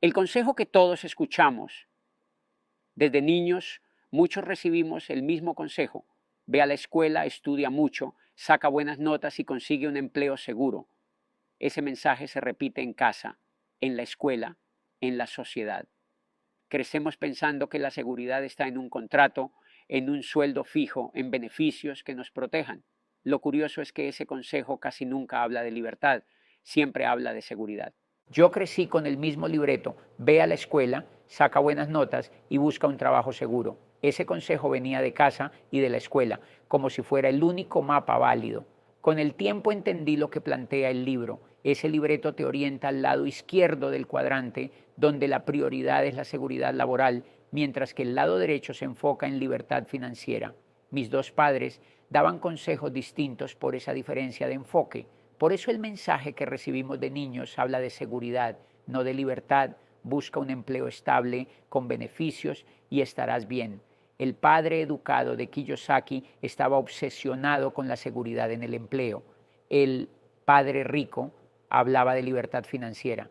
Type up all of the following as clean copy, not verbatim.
El consejo que todos escuchamos desde niños, muchos recibimos el mismo consejo: ve a la escuela, estudia mucho, saca buenas notas y consigue un empleo seguro. Ese mensaje se repite en casa, en la escuela, en la sociedad. Crecemos pensando que la seguridad está en un contrato, en un sueldo fijo, en beneficios que nos protejan. Lo curioso es que ese consejo casi nunca habla de libertad, siempre habla de seguridad. Yo crecí con el mismo libreto: ve a la escuela, saca buenas notas y busca un trabajo seguro. Ese consejo venía de casa y de la escuela, como si fuera el único mapa válido. Con el tiempo entendí lo que plantea el libro. Ese libreto te orienta al lado izquierdo del cuadrante, donde la prioridad es la seguridad laboral, mientras que el lado derecho se enfoca en libertad financiera. Mis dos padres daban consejos distintos por esa diferencia de enfoque. Por eso el mensaje que recibimos de niños habla de seguridad, no de libertad. Busca un empleo estable, con beneficios, y estarás bien. El padre educado de Kiyosaki estaba obsesionado con la seguridad en el empleo. El padre rico hablaba de libertad financiera.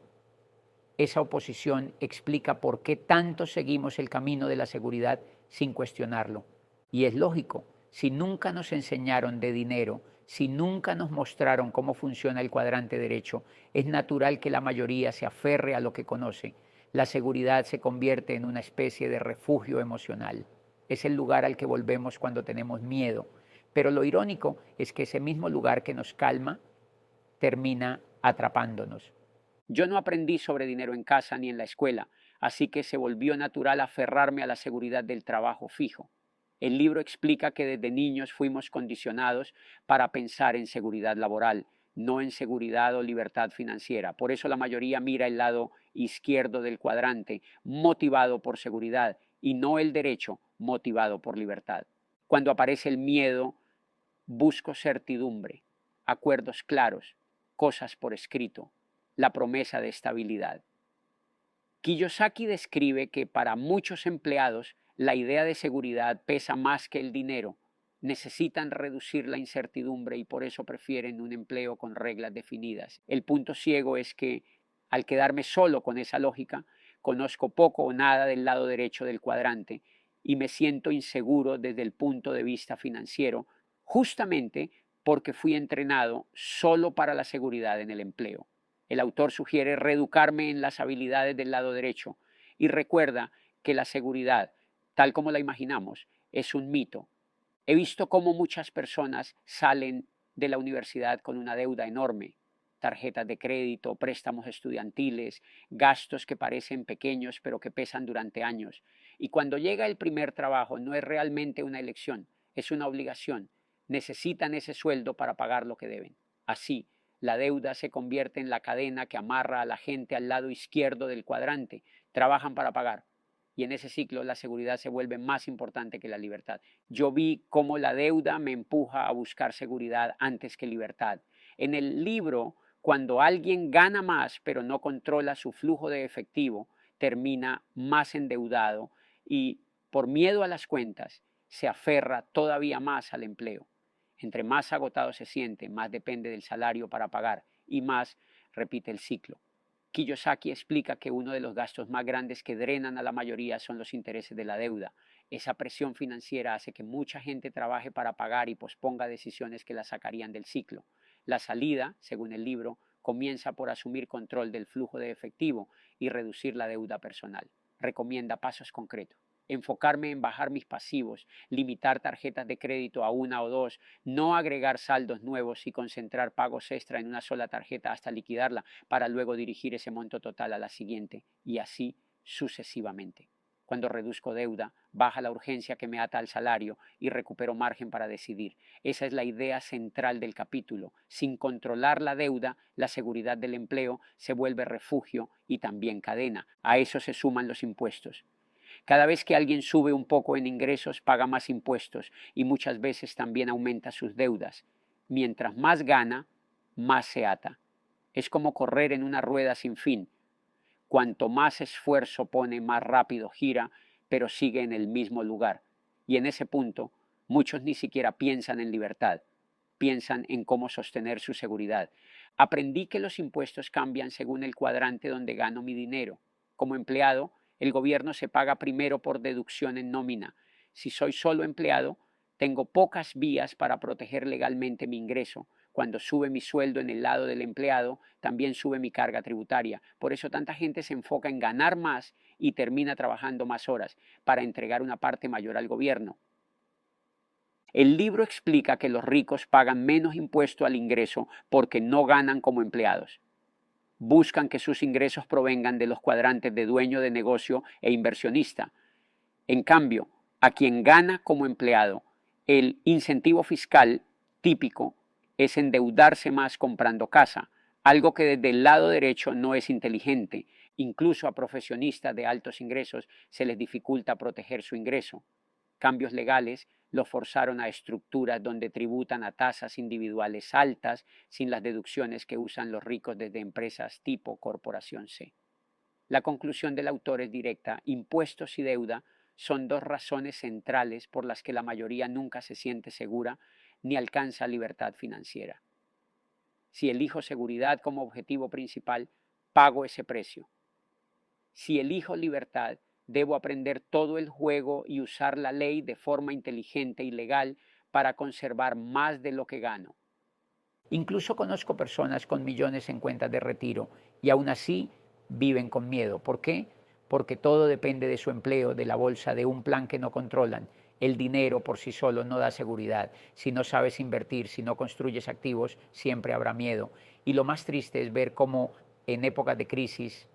Esa oposición explica por qué tanto seguimos el camino de la seguridad sin cuestionarlo. Y es lógico: si nunca nos enseñaron de dinero, si nunca nos mostraron cómo funciona el cuadrante derecho, es natural que la mayoría se aferre a lo que conoce. La seguridad se convierte en una especie de refugio emocional. Es el lugar al que volvemos cuando tenemos miedo. Pero lo irónico es que ese mismo lugar que nos calma termina atrapándonos. Yo no aprendí sobre dinero en casa ni en la escuela, así que se volvió natural aferrarme a la seguridad del trabajo fijo. El libro explica que desde niños fuimos condicionados para pensar en seguridad laboral, no en seguridad o libertad financiera. Por eso la mayoría mira el lado izquierdo del cuadrante, motivado por seguridad, y no el derecho, motivado por libertad. Cuando aparece el miedo, busco certidumbre, acuerdos claros, cosas por escrito, la promesa de estabilidad. Kiyosaki describe que para muchos empleados la idea de seguridad pesa más que el dinero. Necesitan reducir la incertidumbre y por eso prefieren un empleo con reglas definidas. El punto ciego es que, al quedarme solo con esa lógica, conozco poco o nada del lado derecho del cuadrante y me siento inseguro desde el punto de vista financiero, justamente porque fui entrenado solo para la seguridad en el empleo. El autor sugiere reeducarme en las habilidades del lado derecho y recuerda que la seguridad, tal como la imaginamos, es un mito. He visto cómo muchas personas salen de la universidad con una deuda enorme: tarjetas de crédito, préstamos estudiantiles, gastos que parecen pequeños pero que pesan durante años. Y cuando llega el primer trabajo no es realmente una elección, es una obligación. Necesitan ese sueldo para pagar lo que deben. Así, la deuda se convierte en la cadena que amarra a la gente al lado izquierdo del cuadrante. Trabajan para pagar. Y en ese ciclo la seguridad se vuelve más importante que la libertad. Yo vi cómo la deuda me empuja a buscar seguridad antes que libertad. En el libro, cuando alguien gana más pero no controla su flujo de efectivo, termina más endeudado y, por miedo a las cuentas, se aferra todavía más al empleo. Entre más agotado se siente, más depende del salario para pagar y más repite el ciclo. Kiyosaki explica que uno de los gastos más grandes que drenan a la mayoría son los intereses de la deuda. Esa presión financiera hace que mucha gente trabaje para pagar y posponga decisiones que la sacarían del ciclo. La salida, según el libro, comienza por asumir control del flujo de efectivo y reducir la deuda personal. Recomienda pasos concretos: enfocarme en bajar mis pasivos, limitar tarjetas de crédito a una o dos, no agregar saldos nuevos y concentrar pagos extra en una sola tarjeta hasta liquidarla para luego dirigir ese monto total a la siguiente, y así sucesivamente. Cuando reduzco deuda, baja la urgencia que me ata al salario y recupero margen para decidir. Esa es la idea central del capítulo. Sin controlar la deuda, la seguridad del empleo se vuelve refugio y también cadena. A eso se suman los impuestos. Cada vez que alguien sube un poco en ingresos, paga más impuestos y muchas veces también aumenta sus deudas. Mientras más gana, más se ata. Es como correr en una rueda sin fin. Cuanto más esfuerzo pone, más rápido gira, pero sigue en el mismo lugar. Y en ese punto, muchos ni siquiera piensan en libertad, piensan en cómo sostener su seguridad. Aprendí que los impuestos cambian según el cuadrante donde gano mi dinero. Como empleado, el gobierno se paga primero por deducción en nómina. Si soy solo empleado, tengo pocas vías para proteger legalmente mi ingreso. Cuando sube mi sueldo en el lado del empleado, también sube mi carga tributaria. Por eso tanta gente se enfoca en ganar más y termina trabajando más horas para entregar una parte mayor al gobierno. El libro explica que los ricos pagan menos impuesto al ingreso porque no ganan como empleados. Buscan que sus ingresos provengan de los cuadrantes de dueño de negocio e inversionista. En cambio, a quien gana como empleado, el incentivo fiscal típico es endeudarse más comprando casa, algo que desde el lado derecho no es inteligente. Incluso a profesionistas de altos ingresos se les dificulta proteger su ingreso. Cambios legales los forzaron a estructuras donde tributan a tasas individuales altas sin las deducciones que usan los ricos desde empresas tipo Corporación C. La conclusión del autor es directa: impuestos y deuda son dos razones centrales por las que la mayoría nunca se siente segura ni alcanza libertad financiera. Si elijo seguridad como objetivo principal, pago ese precio. Si elijo libertad, debo aprender todo el juego y usar la ley de forma inteligente y legal para conservar más de lo que gano. Incluso conozco personas con millones en cuentas de retiro y aún así viven con miedo. ¿Por qué? Porque todo depende de su empleo, de la bolsa, de un plan que no controlan. El dinero por sí solo no da seguridad. Si no sabes invertir, si no construyes activos, siempre habrá miedo. Y lo más triste es ver cómo en épocas de crisis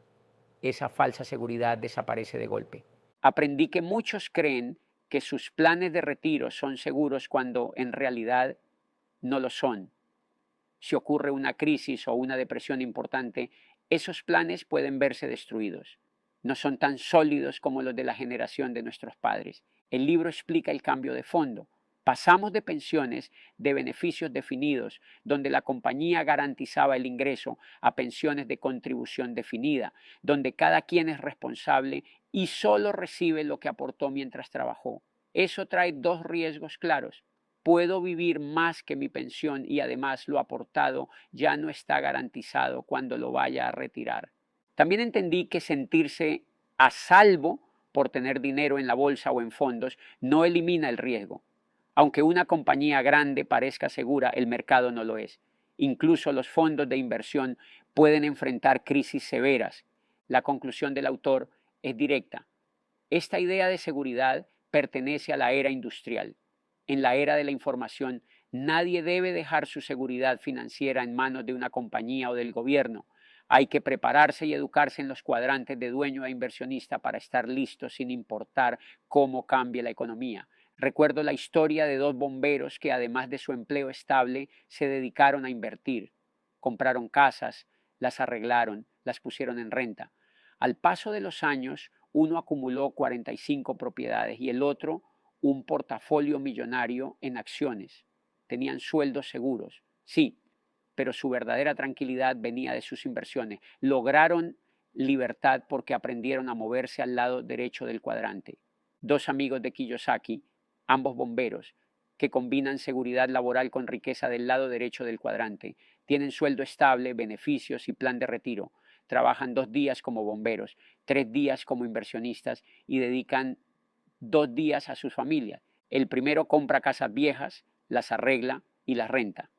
esa falsa seguridad desaparece de golpe. Aprendí que muchos creen que sus planes de retiro son seguros cuando en realidad no lo son. Si ocurre una crisis o una depresión importante, esos planes pueden verse destruidos. No son tan sólidos como los de la generación de nuestros padres. El libro explica el cambio de fondo. Pasamos de pensiones de beneficios definidos, donde la compañía garantizaba el ingreso, a pensiones de contribución definida, donde cada quien es responsable y solo recibe lo que aportó mientras trabajó. Eso trae dos riesgos claros. Puedo vivir más que mi pensión y además lo aportado ya no está garantizado cuando lo vaya a retirar. También entendí que sentirse a salvo por tener dinero en la bolsa o en fondos no elimina el riesgo. Aunque una compañía grande parezca segura, el mercado no lo es. Incluso los fondos de inversión pueden enfrentar crisis severas. La conclusión del autor es directa. Esta idea de seguridad pertenece a la era industrial. En la era de la información, nadie debe dejar su seguridad financiera en manos de una compañía o del gobierno. Hay que prepararse y educarse en los cuadrantes de dueño e inversionista para estar listo sin importar cómo cambie la economía. Recuerdo la historia de dos bomberos que, además de su empleo estable, se dedicaron a invertir. Compraron casas, las arreglaron, las pusieron en renta. Al paso de los años, uno acumuló 45 propiedades y el otro un portafolio millonario en acciones. Tenían sueldos seguros, sí, pero su verdadera tranquilidad venía de sus inversiones. Lograron libertad porque aprendieron a moverse al lado derecho del cuadrante. Dos amigos de Kiyosaki, ambos bomberos, que combinan seguridad laboral con riqueza del lado derecho del cuadrante, tienen sueldo estable, beneficios y plan de retiro. Trabajan 2 días como bomberos, 3 días como inversionistas y dedican 2 días a sus familias. El primero compra casas viejas, las arregla y las renta.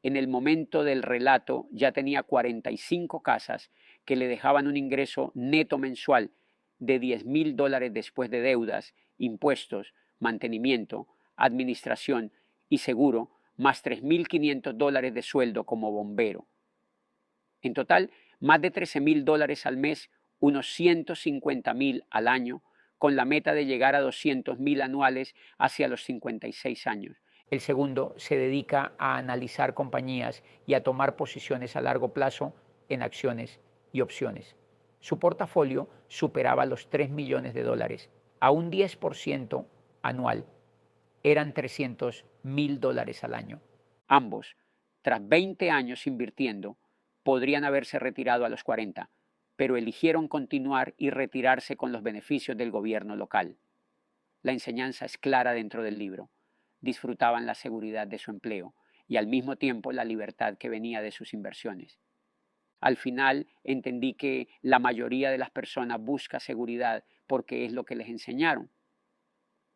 En el momento del relato ya tenía 45 casas que le dejaban un ingreso neto mensual de $10,000 después de deudas, impuestos, mantenimiento, administración y seguro, más $3,500 de sueldo como bombero. En total, más de $13,000 al mes, unos $150,000 al año, con la meta de llegar a $200,000 anuales hacia los 56 años. El segundo se dedica a analizar compañías y a tomar posiciones a largo plazo en acciones y opciones. Su portafolio superaba los $3 millones, a un 10% anual. Eran $300,000 al año. Ambos, tras 20 años invirtiendo, podrían haberse retirado a los 40, pero eligieron continuar y retirarse con los beneficios del gobierno local. La enseñanza es clara dentro del libro. Disfrutaban la seguridad de su empleo y al mismo tiempo la libertad que venía de sus inversiones. Al final entendí que la mayoría de las personas busca seguridad porque es lo que les enseñaron.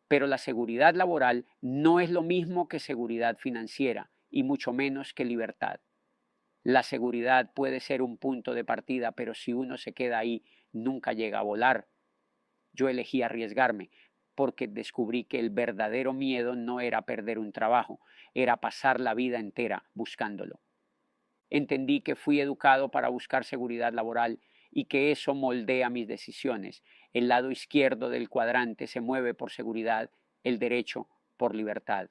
Pero la seguridad laboral no es lo mismo que seguridad financiera y mucho menos que libertad. La seguridad puede ser un punto de partida, pero si uno se queda ahí, nunca llega a volar. Yo elegí arriesgarme porque descubrí que el verdadero miedo no era perder un trabajo, era pasar la vida entera buscándolo. Entendí que fui educado para buscar seguridad laboral y que eso moldea mis decisiones. El lado izquierdo del cuadrante se mueve por seguridad, el derecho por libertad.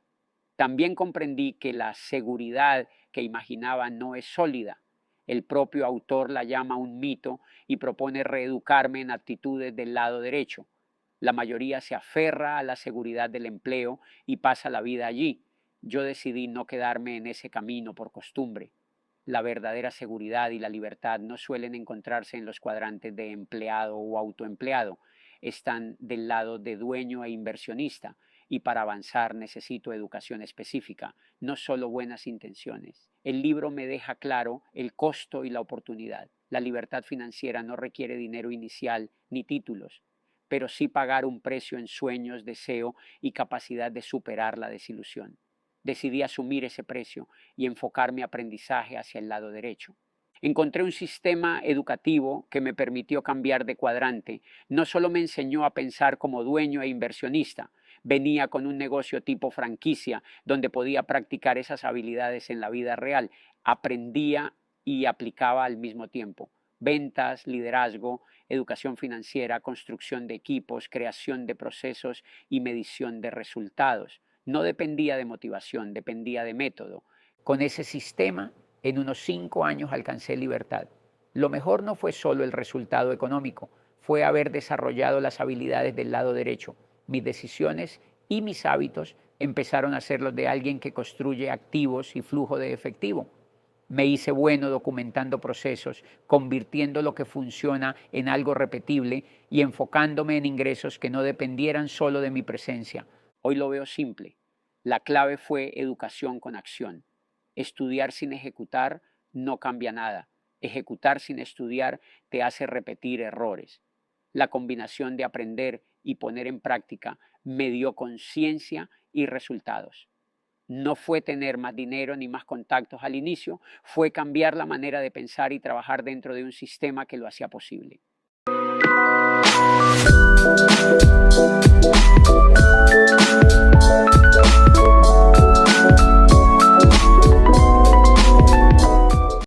También comprendí que la seguridad que imaginaba no es sólida. El propio autor la llama un mito y propone reeducarme en actitudes del lado derecho. La mayoría se aferra a la seguridad del empleo y pasa la vida allí. Yo decidí no quedarme en ese camino por costumbre. La verdadera seguridad y la libertad no suelen encontrarse en los cuadrantes de empleado o autoempleado. Están del lado de dueño e inversionista. Y para avanzar necesito educación específica, no solo buenas intenciones. El libro me deja claro el costo y la oportunidad. La libertad financiera no requiere dinero inicial ni títulos, pero sí pagar un precio en sueños, deseo y capacidad de superar la desilusión. Decidí asumir ese precio y enfocar mi aprendizaje hacia el lado derecho. Encontré un sistema educativo que me permitió cambiar de cuadrante. No solo me enseñó a pensar como dueño e inversionista, venía con un negocio tipo franquicia donde podía practicar esas habilidades en la vida real. Aprendía y aplicaba al mismo tiempo. Ventas, liderazgo, educación financiera, construcción de equipos, creación de procesos y medición de resultados. No dependía de motivación, dependía de método. Con ese sistema, en unos 5 años alcancé libertad. Lo mejor no fue solo el resultado económico, fue haber desarrollado las habilidades del lado derecho. Mis decisiones y mis hábitos empezaron a ser los de alguien que construye activos y flujo de efectivo. Me hice bueno documentando procesos, convirtiendo lo que funciona en algo repetible y enfocándome en ingresos que no dependieran solo de mi presencia. Hoy lo veo simple. La clave fue educación con acción. Estudiar sin ejecutar no cambia nada. Ejecutar sin estudiar te hace repetir errores. La combinación de aprender y poner en práctica me dio conciencia y resultados. No fue tener más dinero ni más contactos al inicio, fue cambiar la manera de pensar y trabajar dentro de un sistema que lo hacía posible.